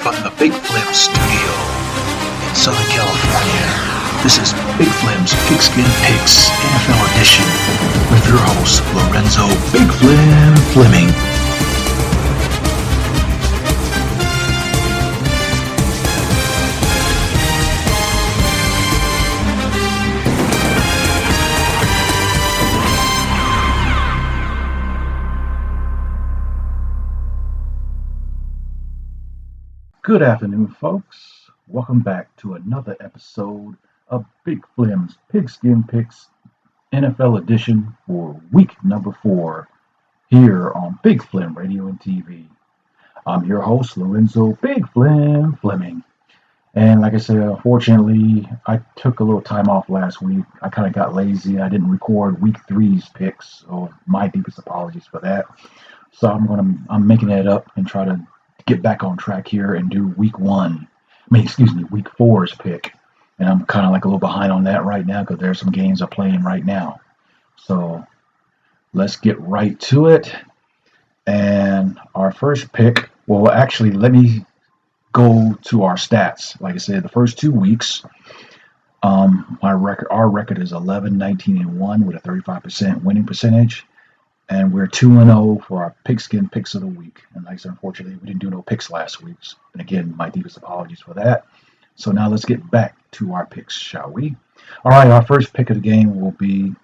from the Big Flem studio in Southern California. This is Big Flem's Pigskin Picks NFL edition with your host, Lorenzo Big Flem Fleming. Good afternoon, folks. Welcome back to another episode of Big Flem's Pigskin Picks NFL edition for week number 4 here on Big Flem Radio and TV. I'm your host, Lorenzo Big Flem Fleming. And like I said, unfortunately, I took a little time off last week. I kind of got lazy. I didn't record week 3's picks, so my deepest apologies for that. So I'm making that up and try to get back on track here and do week 4's pick. And I'm kind of like a little behind on that right now because there's some games I'm playing right now. So let's get right to it. And our first pick, well, actually, let me go to our stats. Like I said, the first 2 weeks, our record is 11-19-1 with a 35% winning percentage. And we're 2-0 for our Pigskin Picks of the week. And like I said, unfortunately, we didn't do no picks last week. And again, my deepest apologies for that. So now let's get back to our picks, shall we? All right, our first pick of the game will be,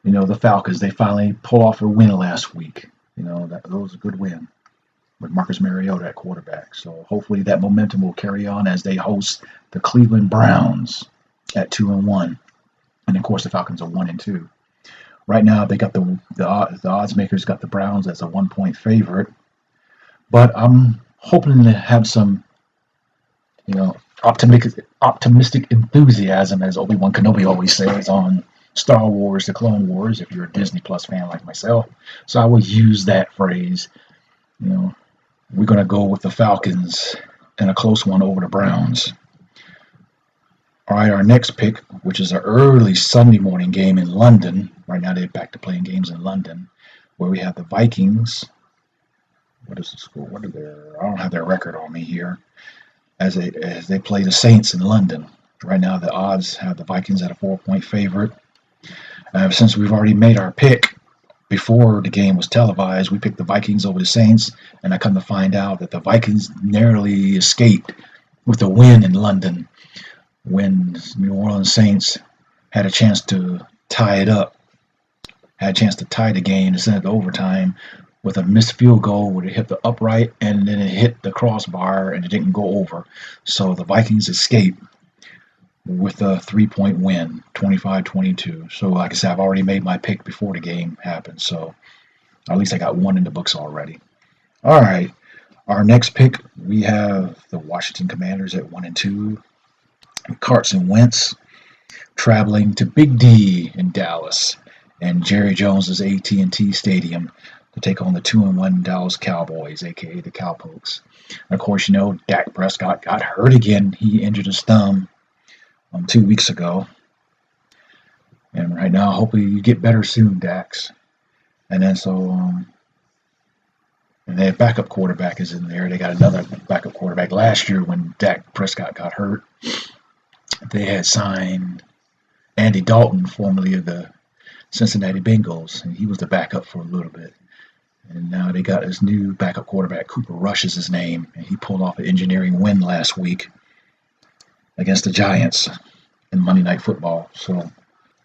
the Falcons. They finally pulled off a win last week. That was a good win with Marcus Mariota at quarterback. So hopefully that momentum will carry on as they host the Cleveland Browns at 2-1. And of course, the Falcons are 1-2. Right now, they got the odds makers got the Browns as a 1-point favorite, but I'm hoping to have some, optimistic enthusiasm, as Obi-Wan Kenobi always says on Star Wars: The Clone Wars. If you're a Disney Plus fan like myself, so I would use that phrase. We're gonna go with the Falcons in a close one over the Browns. All right, our next pick, which is an early Sunday morning game in London. Right now they're back to playing games in London, where we have the Vikings. What is the score? I don't have their record on me here. As they play the Saints in London. Right now the odds have the Vikings at a 4-point favorite. Since we've already made our pick before the game was televised, we picked the Vikings over the Saints, and I come to find out that the Vikings narrowly escaped with a win in London, when New Orleans Saints had a chance to tie it up, had a chance to tie the game and send it to overtime with a missed field goal where it hit the upright and then it hit the crossbar and it didn't go over. So the Vikings escaped with a 3-point win, 25-22. So like I said, I've already made my pick before the game happened. So at least I got one in the books already. All right, our next pick, we have the Washington Commanders at 1-2. Carson Wentz traveling to Big D in Dallas and Jerry Jones's AT&T Stadium to take on the 2-1 Dallas Cowboys, aka the Cowpokes. And of course, Dak Prescott got hurt again. He injured his thumb 2 weeks ago. And right now, hopefully you get better soon, Dax. And then and their backup quarterback is in there. They got another backup quarterback. Last year when Dak Prescott got hurt, they had signed Andy Dalton, formerly of the Cincinnati Bengals, and he was the backup for a little bit. And now they got this new backup quarterback, Cooper Rush is his name, and he pulled off an engineering win last week against the Giants in Monday Night Football. So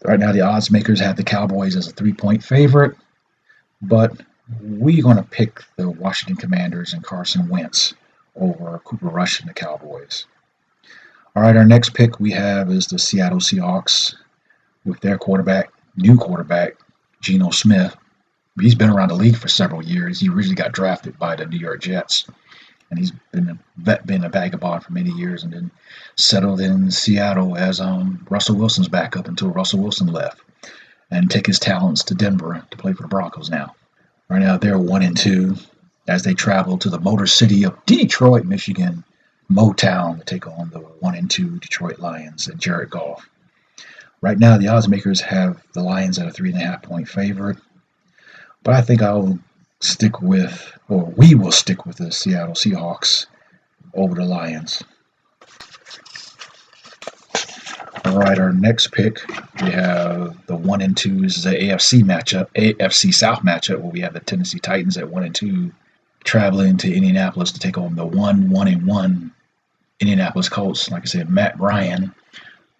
right now the odds makers have the Cowboys as a 3-point favorite, but we're going to pick the Washington Commanders and Carson Wentz over Cooper Rush and the Cowboys. All right, our next pick we have is the Seattle Seahawks with their new quarterback, Geno Smith. He's been around the league for several years. He originally got drafted by the New York Jets, and he's been a vagabond for many years and then settled in Seattle as Russell Wilson's backup until Russell Wilson left and take his talents to Denver to play for the Broncos now. Right now they're 1-2 as they travel to the Motor City of Detroit, Michigan, Motown, to take on the 1-2 Detroit Lions and Jared Goff. Right now, the odds makers have the Lions at a 3.5-point favorite, but I think we will stick with the Seattle Seahawks over the Lions. All right, our next pick, we have the 1 and 2. This is an AFC South matchup, where we have the Tennessee Titans at 1 and 2 traveling to Indianapolis to take on the 1 and 1 Indianapolis Colts. Like I said, Matt Ryan,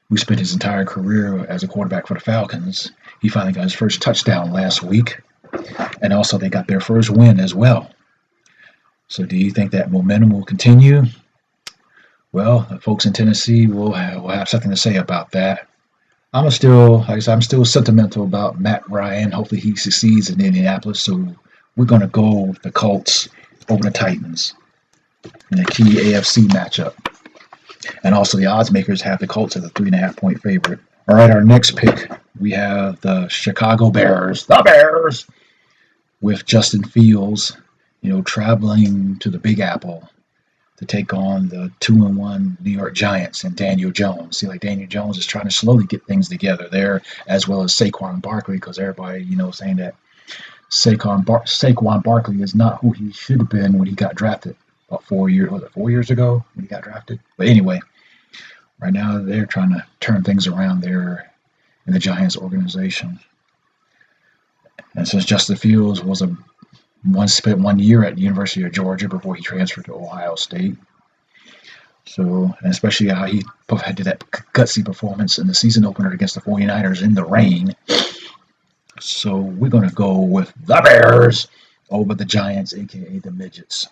who spent his entire career as a quarterback for the Falcons, he finally got his first touchdown last week, and also they got their first win as well. So do you think that momentum will continue? Well, the folks in Tennessee will have something to say about that. I'm still sentimental about Matt Ryan. Hopefully he succeeds in Indianapolis. So we're going to go with the Colts over the Titans in a key AFC matchup. And also the odds makers have the Colts as a 3.5-point favorite. All right, our next pick, we have the Chicago Bears. The Bears! With Justin Fields, traveling to the Big Apple to take on the 2-1 New York Giants and Daniel Jones. See, like Daniel Jones is trying to slowly get things together there, as well as Saquon Barkley, because everybody, saying that Saquon Barkley is not who he should have been when he got drafted. About 4 years ago when he got drafted? But anyway, right now they're trying to turn things around there in the Giants organization. And since Justin Fields spent 1 year at the University of Georgia before he transferred to Ohio State. So, and especially how he did that gutsy performance in the season opener against the 49ers in the rain. So we're going to go with the Bears over the Giants, a.k.a. the Midgets.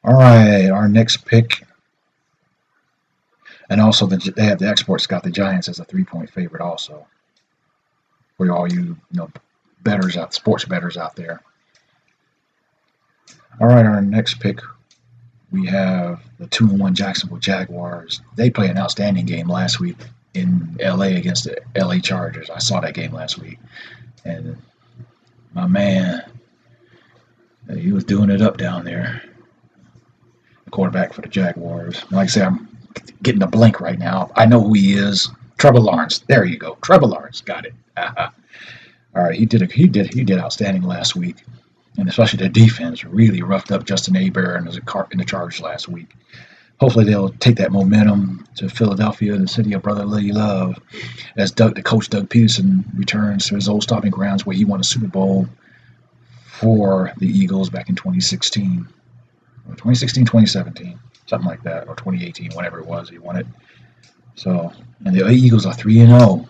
All right, our next pick. And also the experts got the Giants as a 3-point favorite also. For all you, sports bettors out there. All right, our next pick, we have the 2-1 Jacksonville Jaguars. They played an outstanding game last week in LA against the LA Chargers. I saw that game last week, and my man, he was doing it up down there. The quarterback for the Jaguars. Like I said, I'm getting a blank right now. I know who he is. Trevor Lawrence. There you go. Trevor Lawrence. Got it. All right, he did outstanding last week, and especially the defense really roughed up Justin Herbert in the Chargers last week. Hopefully they'll take that momentum to Philadelphia, the city of brotherly love, as the coach Doug Peterson returns to his old stomping grounds where he won a Super Bowl for the Eagles back in 2016, 2017, something like that, or 2018, whatever it was, he won it. So, and the Eagles are 3-0.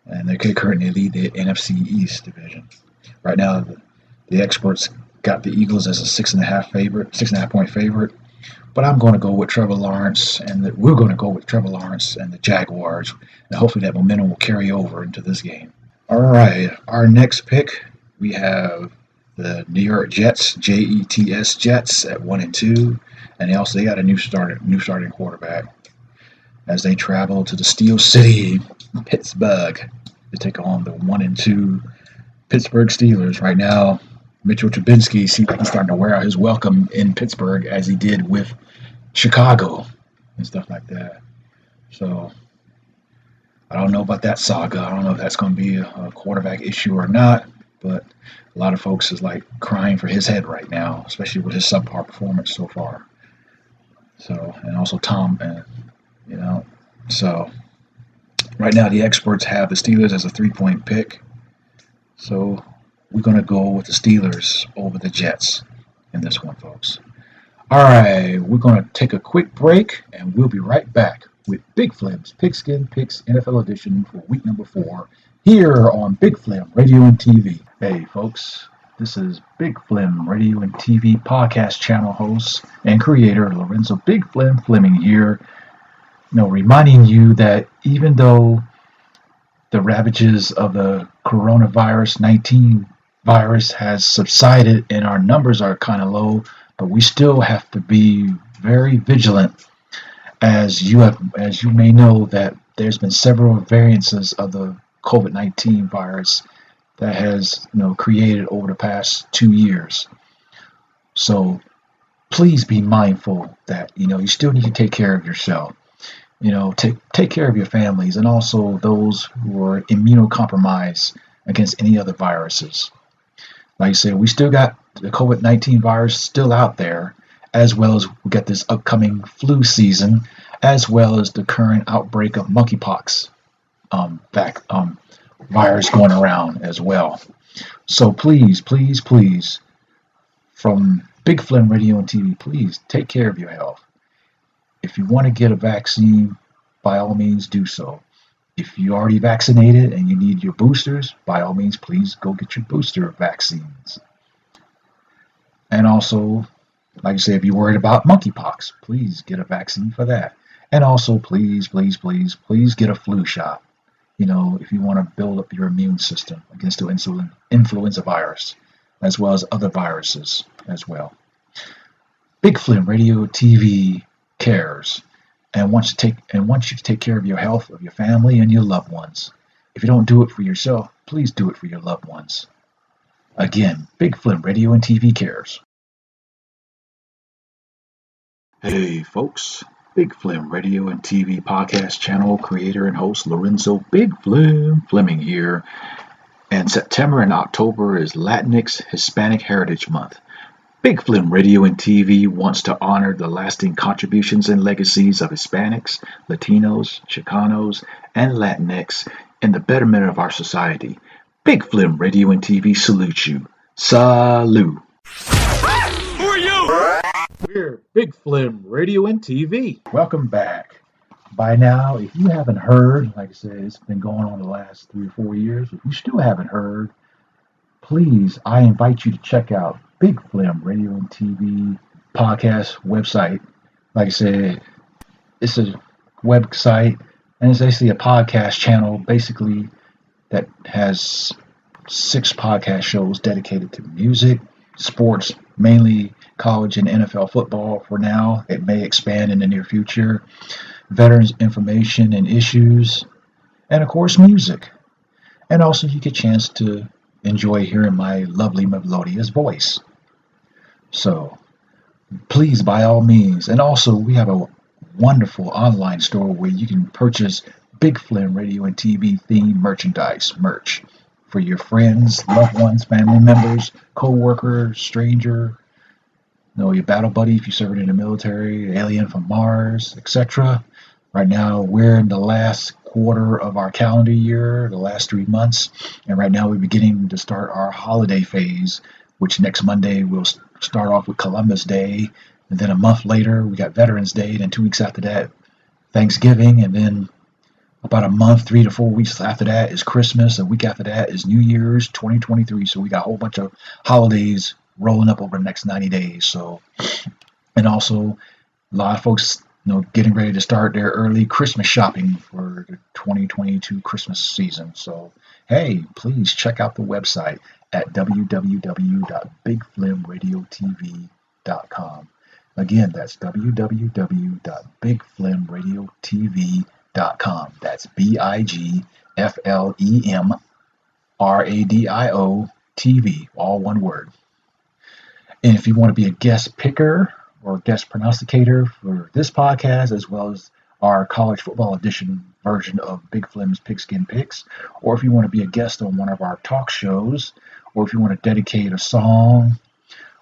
And they currently lead the NFC East division. Right now, the experts got the Eagles as a 6.5-point favorite. But I'm going to go with Trevor Lawrence, and we're going to go with Trevor Lawrence and the Jaguars. And hopefully that momentum will carry over into this game. All right, our next pick, we have the New York Jets, Jets, Jets at 1 and 2, and they got a new starting quarterback as they travel to the Steel City, Pittsburgh, to take on the 1 and 2 Pittsburgh Steelers. Right now, Mitchell Trubisky seems like he's starting to wear out his welcome in Pittsburgh as he did with Chicago and stuff like that. So I don't know about that saga. I don't know if that's going to be a quarterback issue or not, but a lot of folks is like crying for his head right now, especially with his subpar performance so far. So, and also Tom, so right now the experts have the Steelers as a 3-point pick. So we're going to go with the Steelers over the Jets in this one, folks. All right, we're going to take a quick break, and we'll be right back with Big Flem's Pigskin Picks NFL Edition for week number 4 here on Big Flem Radio and TV. Hey, folks, this is Big Flem Radio and TV podcast channel host and creator Lorenzo Big Flem Fleming here. Reminding you that even though the ravages of the coronavirus 19 virus has subsided and our numbers are kind of low, but we still have to be very vigilant, as you may know that there's been several variances of the COVID-19 virus that has created over the past 2 years. So please be mindful that you still need to take care of yourself. Take care of your families and also those who are immunocompromised against any other viruses. Like I said, we still got the COVID-19 virus still out there, as well as we got this upcoming flu season, as well as the current outbreak of monkeypox virus going around as well. So please, please, please, from Big Flem Radio and TV, please take care of your health. If you want to get a vaccine, by all means do so. If you're already vaccinated and you need your boosters, by all means, please go get your booster vaccines. And also, like I said, if you're worried about monkeypox, please get a vaccine for that. And also, please, please, please, please get a flu shot. If you want to build up your immune system against the influenza virus, as well as other viruses as well. Big Flem Radio TV cares and wants you to take care of your health, of your family, and your loved ones. If you don't do it for yourself, please do it for your loved ones. Again, Big Flem Radio and TV cares. Hey folks, Big Flem Radio and TV podcast channel creator and host Lorenzo Big Flem Fleming here. And September and October is Latinx Hispanic Heritage Month. Big Flem Radio and TV wants to honor the lasting contributions and legacies of Hispanics, Latinos, Chicanos, and Latinx in the betterment of our society. Big Flem Radio and TV salutes you. Salute. Who are you? We're Big Flem Radio and TV. Welcome back. By now, if you haven't heard, like I said, it's been going on the last 3 or 4 years. If you still haven't heard, please, I invite you to check out Big Flem Radio and TV podcast website. Like I said, it's a website, and it's basically a podcast channel, basically, that has 6 podcast shows dedicated to music, sports, mainly college and NFL football for now. It may expand in the near future. Veterans information and issues, and of course music. And also you get a chance to enjoy hearing my lovely melodious voice. So please, by all means. And also we have a wonderful online store where you can purchase Big Flem Radio and TV themed merch for your friends, loved ones, family members, co-worker, stranger, your battle buddy if you served in the military, alien from Mars, etc. Right now, we're in the last quarter of our calendar year, the last 3 months, and right now we're beginning to start our holiday phase, which next Monday we'll start off with Columbus Day, and then a month later we got Veterans Day, and 2 weeks after that, Thanksgiving, and then about a month, 3 to 4 weeks after that is Christmas, a week after that is New Year's 2023, so we got a whole bunch of holidays rolling up over the next 90 days. So, and also a lot of folks getting ready to start their early Christmas shopping for the 2022 Christmas season. So hey, please check out the website at www.bigflemradiotv.com. Again, that's www.bigflemradiotv.com. That's BIGFLEM RADIO TV, all one word. And if you want to be a guest picker or guest pronosticator for this podcast, as well as our college football edition version of Big Flem's Pigskin Picks, or if you want to be a guest on one of our talk shows, or if you want to dedicate a song,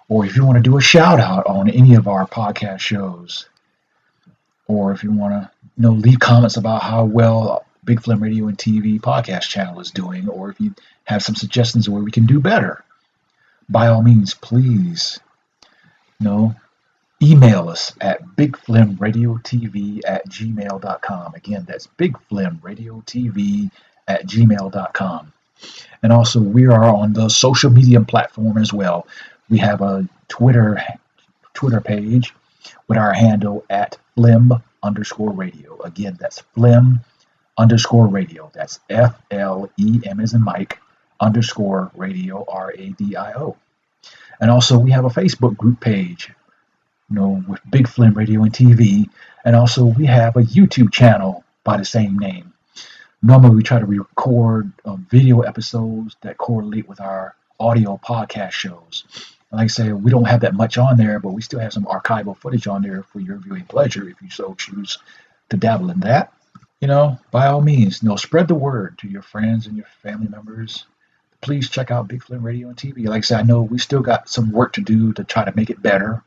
or if you want to do a shout out on any of our podcast shows, or if you want to leave comments about how well Big Flem Radio and TV podcast channel is doing, or if you have some suggestions where we can do better, by all means, please, email us at bigflemradiotv@gmail.com. Again, that's bigflemradiotv@gmail.com. And also, we are on the social media platform as well. We have a Twitter page with our handle at Flem_radio. Again, that's Flem_radio. That's FLEM as in Mike _radio RADIO. And also we have a Facebook group page, with Big Flem Radio and TV. And also we have a YouTube channel by the same name. Normally we try to record video episodes that correlate with our audio podcast shows. And like I say, we don't have that much on there, but we still have some archival footage on there for your viewing pleasure if you so choose to dabble in that. By all means, spread the word to your friends and your family members. Please check out Big Flem Radio and TV. Like I said, I know we still got some work to do to try to make it better.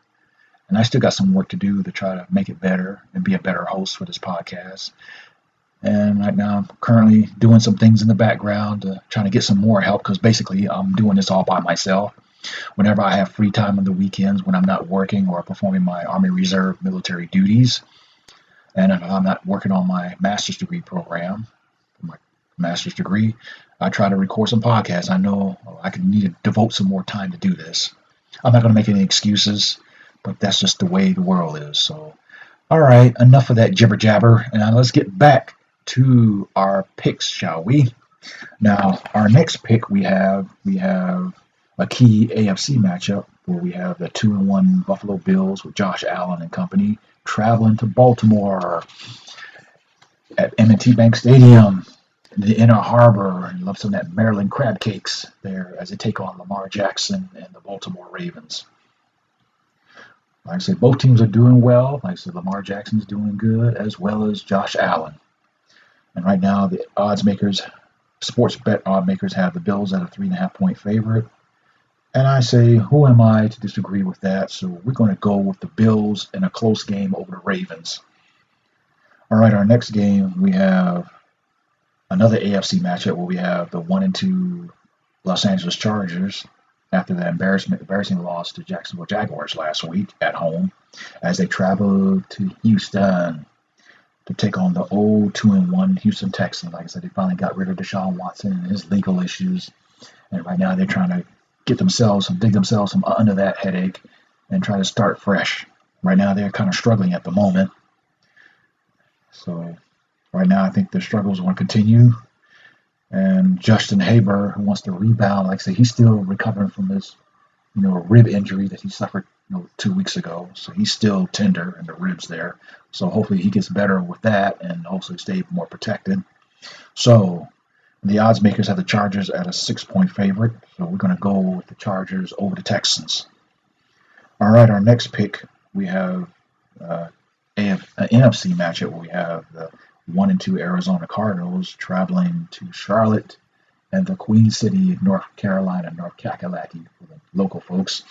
And I still got some work to do to try to make it better and be a better host for this podcast. And right now, I'm currently doing some things in the background, trying to get some more help because basically I'm doing this all by myself. Whenever I have free time on the weekends when I'm not working or performing my Army Reserve military duties, and if I'm not working on my master's degree program, my master's degree, I try to record some podcasts. I know I could need to devote some more time to do this. I'm not going to make any excuses, but that's just the way the world is. So, all right, enough of that jibber jabber, and now let's get back to our picks, shall we? Now, our next pick we have a key AFC matchup where we have the 2-1 Buffalo Bills with Josh Allen and company traveling to Baltimore at M&T Bank Stadium, the Inner Harbor, and love some of that Maryland crab cakes there as they take on Lamar Jackson and the Baltimore Ravens. Like I said, both teams are doing well. Like I said, Lamar Jackson's doing good, as well as Josh Allen. And right now, the odds makers, sports bet odd makers, have the Bills at a 3.5-point favorite. And I say, who am I to disagree with that? So we're going to go with the Bills in a close game over the Ravens. All right, our next game, we have another AFC matchup where we have the 1-2 Los Angeles Chargers after the embarrassing loss to Jacksonville Jaguars last week at home as they travel to Houston to take on the old 2-1 Houston Texans. Like I said, they finally got rid of Deshaun Watson and his legal issues. And right now they're trying to dig themselves from under that headache and try to start fresh. Right now they're kind of struggling at the moment. So right now I think the struggles want to continue. And Justin Haber, who wants to rebound, like I said, he's still recovering from his, rib injury that he suffered, 2 weeks ago. So he's still tender in the ribs there. So hopefully he gets better with that and hopefully stay more protected. So the odds makers have the Chargers at a 6-point favorite. So we're going to go with the Chargers over the Texans. All right, our next pick, we have an NFC matchup where we have the 1-2 Arizona Cardinals traveling to Charlotte and the Queen City of North Carolina, North Kakalaki for the local folks,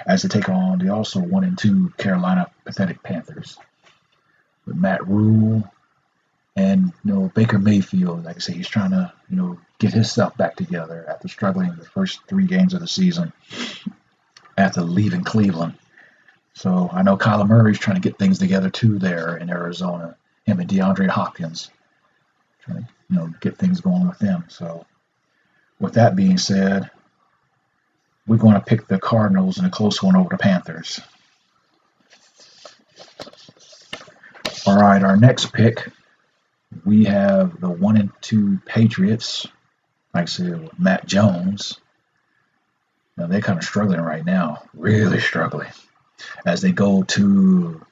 as they take on the also 1-2 Carolina Pathetic Panthers with Matt Rule and Baker Mayfield. Like I say, he's trying to get his stuff back together after struggling the first 3 games of the season after leaving Cleveland. So I know Kyler Murray's trying to get things together too there in Arizona. Him and DeAndre Hopkins trying to get things going with them. So with that being said, we're going to pick the Cardinals in a close one over the Panthers. All right, our next pick, we have the 1-2 Patriots, like I said, with Matt Jones. Now they're kind of struggling right now, really struggling, as they go to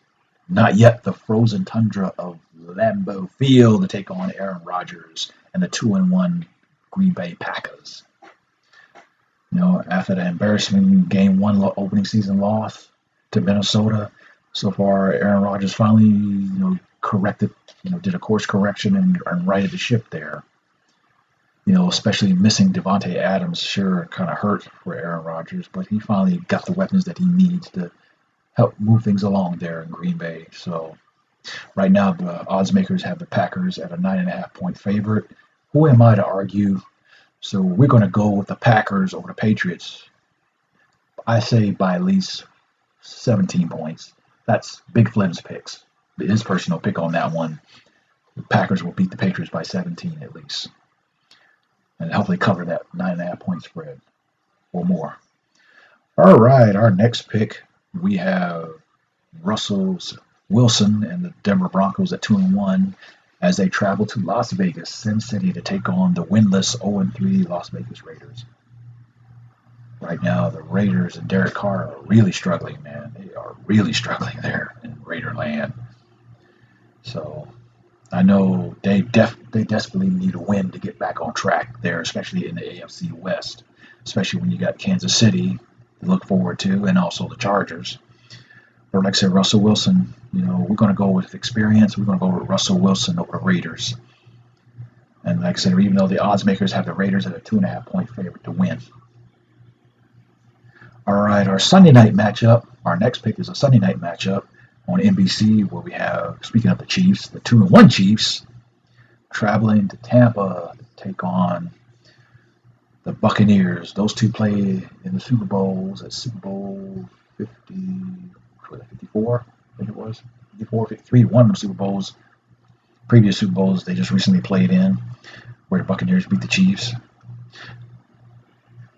not yet the frozen tundra of Lambeau Field to take on Aaron Rodgers and the 2-1 Green Bay Packers. After the embarrassing Game 1 opening season loss to Minnesota, so far Aaron Rodgers finally, corrected, did a course correction and righted the ship there. Especially missing Devontae Adams sure kind of hurt for Aaron Rodgers, but he finally got the weapons that he needs to help move things along there in Green Bay. So right now the odds makers have the Packers at a 9.5-point favorite. Who am I to argue? So we're going to go with the Packers over the Patriots. I say by at least 17 points. That's Big Flem's picks. His personal pick on that one. The Packers will beat the Patriots by 17 at least. And hopefully cover that 9.5-point spread or more. All right, our next pick, we have Russell Wilson and the Denver Broncos at 2-1 as they travel to Las Vegas, Sin City, to take on the winless 0-3 Las Vegas Raiders. Right now, the Raiders and Derek Carr are really struggling, man. They are really struggling there in Raider land. So I know they desperately need a win to get back on track there, especially in the AFC West, especially when you got Kansas City to look forward to and also the Chargers. But like I said, Russell Wilson, we're going to go with experience. We're going to go with Russell Wilson over the Raiders. And like I said, even though the odds makers have the Raiders at a 2.5-point favorite to win. All right, our Sunday night matchup, Our next pick is a Sunday night matchup on NBC where we have, speaking of the Chiefs, the 2-1 Chiefs traveling to Tampa to take on the Buccaneers. Those two played in the Super Bowls at Super Bowl 54, I think it was. 54, 53, one of the Super Bowls. Previous Super Bowls they just recently played in where the Buccaneers beat the Chiefs.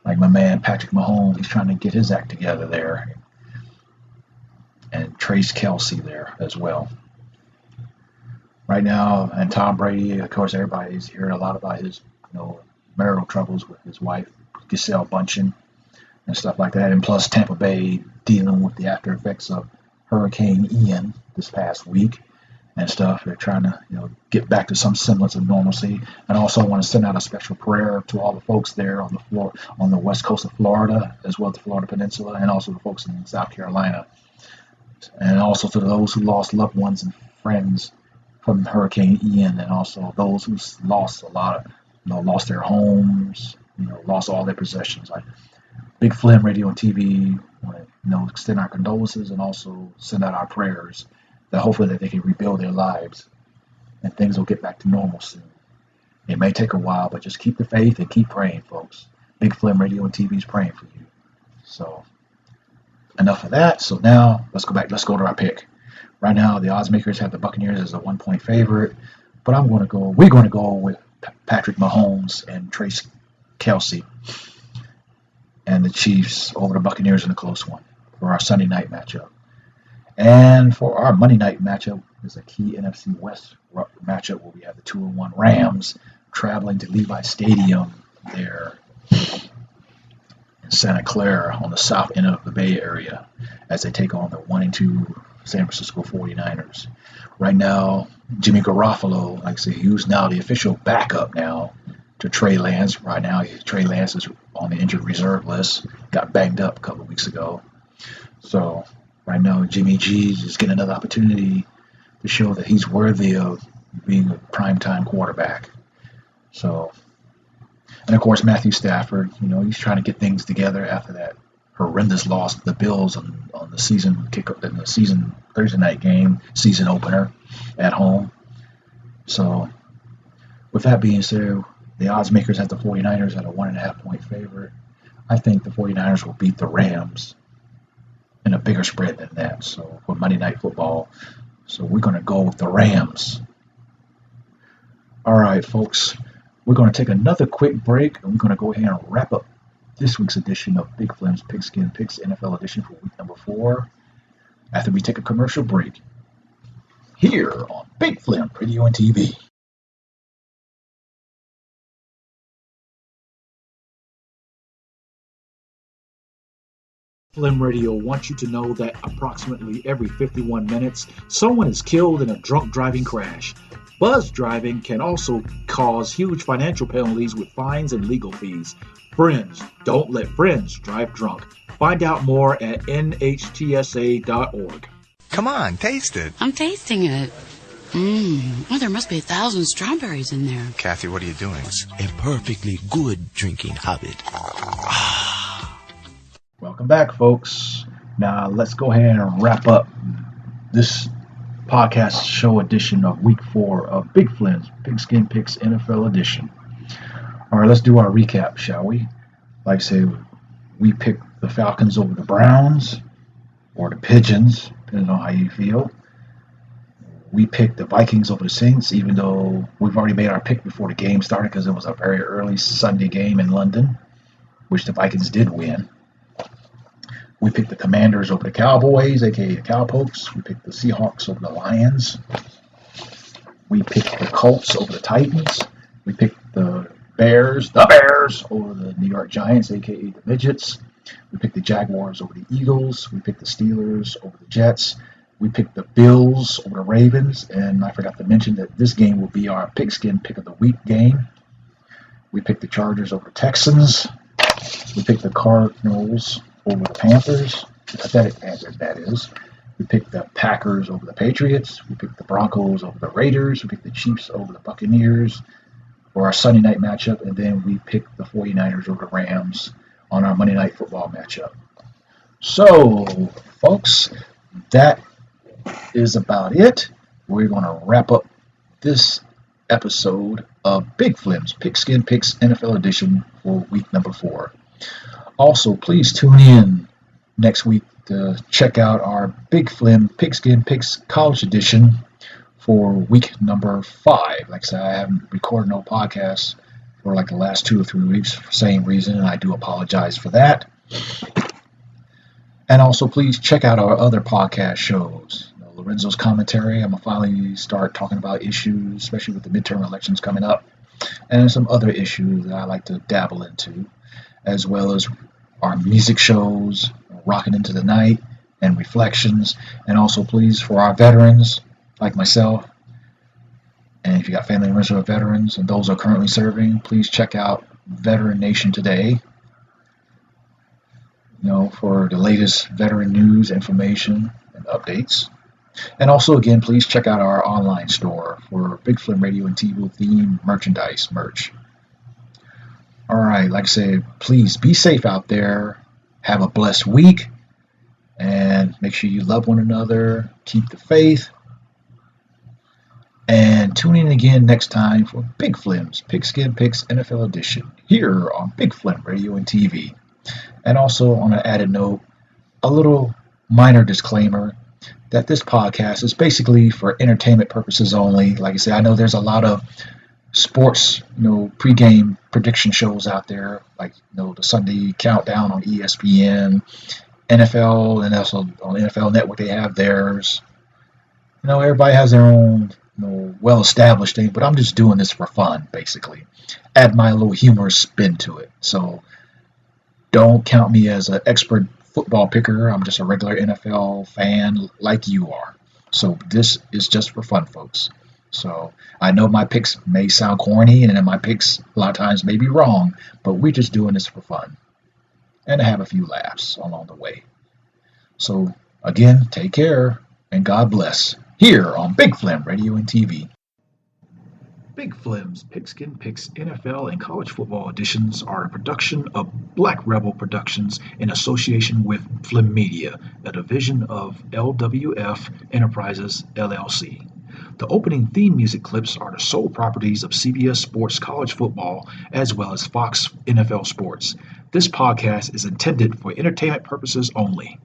Like my man Patrick Mahomes, he's trying to get his act together there. And Trace Kelce there as well. Right now, and Tom Brady, of course, everybody's hearing a lot about his, marital troubles with his wife, Gisele Bündchen, and stuff like that. And plus, Tampa Bay dealing with the after effects of Hurricane Ian this past week and stuff. They're trying to, get back to some semblance of normalcy. And also, I want to send out a special prayer to all the folks there on the west coast of Florida, as well as the Florida Peninsula, and also the folks in South Carolina. And also to those who lost loved ones and friends from Hurricane Ian, and also those who lost a lot of, lost their homes, lost all their possessions. Like Big Flem Radio and TV, want to, extend our condolences and also send out our prayers that hopefully that they can rebuild their lives and things will get back to normal soon. It may take a while, but just keep the faith and keep praying, folks. Big Flem Radio and TV is praying for you. So enough of that. So now let's go back. Let's go to our pick. Right now, the odds makers have the Buccaneers as a 1-point favorite, but we're going to go with Patrick Mahomes and Trace Kelce and the Chiefs over the Buccaneers in a close one for our Sunday night matchup. And for our Monday night matchup is a key NFC West matchup where we have the 2-1 Rams traveling to Levi Stadium there in Santa Clara on the south end of the Bay Area as they take on the 1-2 San Francisco 49ers. Right now, Jimmy Garoppolo, like I say, he's now the official backup now to Trey Lance. Right now, Trey Lance is on the injured reserve list. Got banged up a couple of weeks ago. So right now, Jimmy G is getting another opportunity to show that he's worthy of being a primetime quarterback. So, and of course, Matthew Stafford, he's trying to get things together after that horrendous loss to the Bills on the season kickoff in the season Thursday night game, season opener at home. So, with that being said, the odds makers have the 49ers at a 1.5-point favorite. I think the 49ers will beat the Rams in a bigger spread than that. So, for Monday Night Football, so we're going to go with the Rams. All right, folks, we're going to take another quick break, and we're going to go ahead and wrap up this week's edition of Big Flem's Pigskin Picks NFL edition for week number 4 after we take a commercial break here on Big Flem Radio and TV. Flem Radio wants you to know that approximately every 51 minutes, someone is killed in a drunk driving crash. Buzz driving can also cause huge financial penalties with fines and legal fees. Friends, don't let friends drive drunk. Find out more at nhtsa.org. Come on, taste it. I'm tasting it. Well, there must be 1,000 strawberries in there. Kathy, what are you doing? A perfectly good drinking habit. Welcome back, folks. Now, let's go ahead and wrap up this podcast show edition of Week 4 of Big Flem's Pigskin Picks NFL edition. All right, let's do our recap, shall we? Like I say, we picked the Falcons over the Browns, or the Pigeons, depending on how you feel. We picked the Vikings over the Saints, even though we've already made our pick before the game started because it was a very early Sunday game in London, which the Vikings did win. We picked the Commanders over the Cowboys, a.k.a. the Cowpokes. We picked the Seahawks over the Lions. We picked the Colts over the Titans. We picked the Bears over the New York Giants, a.k.a. the Midgets. We picked the Jaguars over the Eagles. We picked the Steelers over the Jets. We picked the Bills over the Ravens. And I forgot to mention that this game will be our Pigskin Pick of the Week game. We picked the Chargers over the Texans. We picked the Cardinals over the Panthers, the pathetic Panthers, that is. We picked the Packers over the Patriots. We picked the Broncos over the Raiders. We picked the Chiefs over the Buccaneers for our Sunday night matchup. And then we picked the 49ers over the Rams on our Monday Night Football matchup. So, folks, that is about it. We're going to wrap up this episode of Big Flem's Pigskin Picks NFL Edition for week number 4. Also, please tune in next week to check out our Big Flem Pigskin Picks College Edition for week number 5. Like I said, I haven't recorded no podcasts for like the last 2 or 3 weeks for the same reason, and I do apologize for that. And also, please check out our other podcast shows. Lorenzo's Commentary. I'm going to finally start talking about issues, especially with the midterm elections coming up, and some other issues that I like to dabble into, as well as our music shows, Rocking Into the Night, and Reflections. And also, please, for our veterans, like myself, and if you got family members who are veterans and those who are currently serving, please check out Veteran Nation Today, for the latest veteran news, information, and updates. And also, again, please check out our online store for Big Flem Radio and TV themed merch. All right, like I said, please be safe out there. Have a blessed week. And make sure you love one another. Keep the faith. And tune in again next time for Big Flem's Pigskin Picks NFL Edition here on Big Flem Radio and TV. And also, on an added note, a little minor disclaimer that this podcast is basically for entertainment purposes only. Like I said, I know there's a lot of sports, pregame prediction shows out there, like, the Sunday Countdown on ESPN, NFL, and also on NFL Network they have theirs. Everybody has their own, well-established thing, but I'm just doing this for fun, basically. Add my little humorous spin to it. So don't count me as an expert football picker. I'm just a regular NFL fan like you are. So this is just for fun, folks. So I know my picks may sound corny, and my picks a lot of times may be wrong, but we're just doing this for fun and to have a few laughs along the way. So again, take care and God bless here on Big Flem Radio and TV. Big Flem's Pigskin Picks NFL and College Football Editions are a production of Black Rebel Productions in association with Flem Media, a division of LWF Enterprises, LLC. The opening theme music clips are the sole properties of CBS Sports College Football as well as Fox NFL Sports. This podcast is intended for entertainment purposes only.